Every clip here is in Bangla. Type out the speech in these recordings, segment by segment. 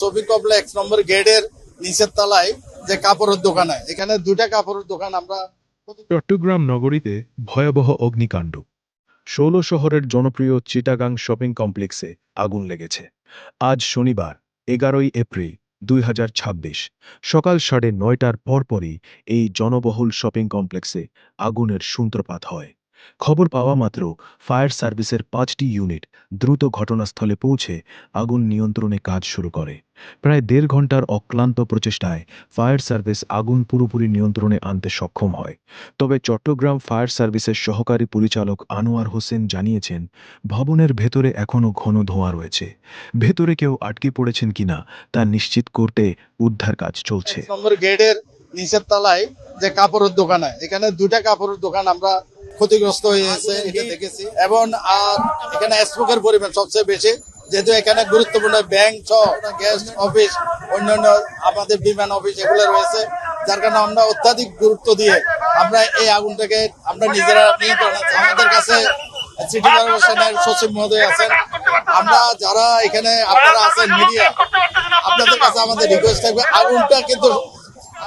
শপিং কমপ্লেক্স নম্বর গেটের নিচের তলায় যে কাপড়ের দোকান, এখানে দুটা কাপড়ের দোকান আমরা। চট্টগ্রাম নগরীতে ভয়াবহ অগ্নিকাণ্ড। ১৬ শহরের জনপ্রিয় চিটাগাং শপিং কমপ্লেক্সে আগুন লেগেছে। আজ শনিবার ১১ই এপ্রিল ২০২৬ সকাল ৯:৩০টার পরপরই এই জনবহুল শপিং কমপ্লেক্সে আগুনের সূত্রপাত হয়। খবর পাওয়া মাত্র ফায়ার সার্ভিসের ৫টি ইউনিট দ্রুত ঘটনাস্থলে পৌঁছে আগুন নিয়ন্ত্রণে কাজ শুরু করে। প্রায় ১.৫ ঘন্টার অক্লান্ত প্রচেষ্টায় ফায়ার সার্ভিস আগুন পুরোপুরি নিয়ন্ত্রণে আনতে সক্ষম হয়। তবে চট্টগ্রাম ফায়ার সার্ভিসের সহকারী পরিচালক আনোয়ার হোসেন জানিয়েছেন, ভবনের ভেতরে এখনও ঘন ধোঁয়া রয়েছে। ভেতরে কেউ আটকে পড়েছেন কিনা তা নিশ্চিত করতে উদ্ধার কাজ চলছে। নম্বর গেটের নিচের তলায় যে কাপড়ের দোকান, এখানে দুটা কাপড়ের দোকান আমরা ক্ষতিগ্রস্ত হয়েছে এটা দেখেছি। এবং আর এখানে স্মোকের পরিমাণ সবচেয়ে বেশি, যেহেতু এখানে গুরুত্বপূর্ণ ব্যাংক সহ গেস্ট অফিস, অন্যান্য আমাদের বিমান অফিস এগুলো রয়েছে, যার কারণে আমরা অত্যাধিক গুরুত্ব দিয়ে আমরা এই আগুনটাকে আমরা নিজেরা নিয়ন্ত্রণ। আমাদের কাছে সিটি কর্পোরেশনের সচিব মহোদয় আছেন, আমরা যারা এখানে আপনারা আছেন মিডিয়া, আপনাদের কাছে আমাদের রিকোয়েস্ট থাকবে, আগুনটা কিন্তু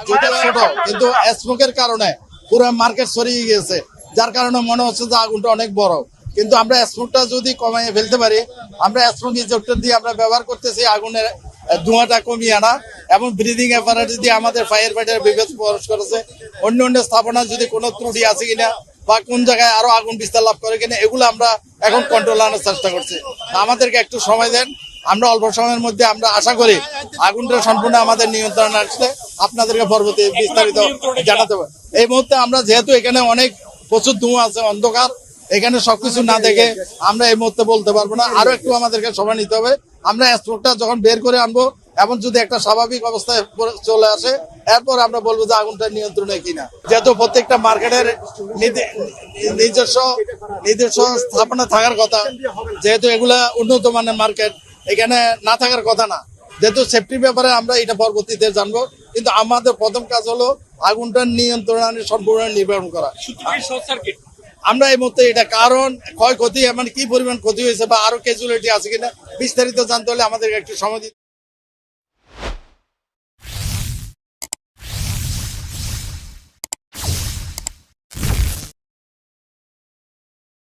যেটা ছোট কিন্তু স্মোকের কারণে পুরো মার্কেট ছড়িয়ে গিয়েছে, যার কারণে মনে হচ্ছে যে আগুনটা অনেক বড়। কিন্তু আমরা স্মোকটা যদি কমাইয়ে ফেলতে পারি, আমরা স্মোক ইনজেক্টর দিয়ে আমরা ব্যবহার করতেছি আগুনের ধোঁয়াটা কমিয়ে আনা, এবং ব্রিদিং অ্যাপারেটস দিয়ে আমাদের ফায়ার ফাইটার বিভাগ প্রবেশ করেছে। অন্য অন্য স্থাপনা যদি কোনো ত্রুটি আছে কিনা বা কোন জায়গায় আরো আগুন বিস্তার লাভ করে কিনা, এগুলো আমরা এখন কন্ট্রোল আনার চেষ্টা করছি। আমাদেরকে একটু সময় দেন, আমরা অল্প সময়ের মধ্যে আমরা আশা করি আগুনটা সম্পূর্ণ আমাদের নিয়ন্ত্রণে আসলে আপনাদেরকে পরবর্তী বিস্তারিত জানাতে হবে। এই মুহূর্তে আমরা যেহেতু এখানে অনেক প্রচুর ধোঁয়া আছে, অন্ধকার, এখানে সবকিছু না দেখে আমরা এই মুহূর্তে বলতে পারবো না। আরো একটু আমাদেরকে সময় নিতে হবে। আমরা স্মোকটা যখন বের করে আনবো এবং যদি একটা স্বাভাবিক অবস্থায় চলে আসে, এরপর আমরা বলবো যে আগুনটা নিয়ন্ত্রণে কিনা। যেহেতু প্রত্যেকটা মার্কেটের নিজস্ব স্থাপনা থাকার কথা, যেহেতু এগুলা উন্নত মানের মার্কেট, এখানে না থাকার কথা না। যেহেতু সেফটি ব্যাপারে আমরা এটা পরবর্তীতে জানবো, কিন্তু আমাদের প্রথম কাজ হলো আগুনটা নিয়ন্ত্রণে সম্পূর্ণ নির্ধারণ করা। আমরা এই মুহূর্তে এটা কারণ ক্ষয়ক্ষতি, মানে কি পরিমাণ ক্ষতি হয়েছে বা আরো ক্যাজুয়ালিটি আছে কিনা বিস্তারিত জানতে হলে আমাদের একটু সময় দিতে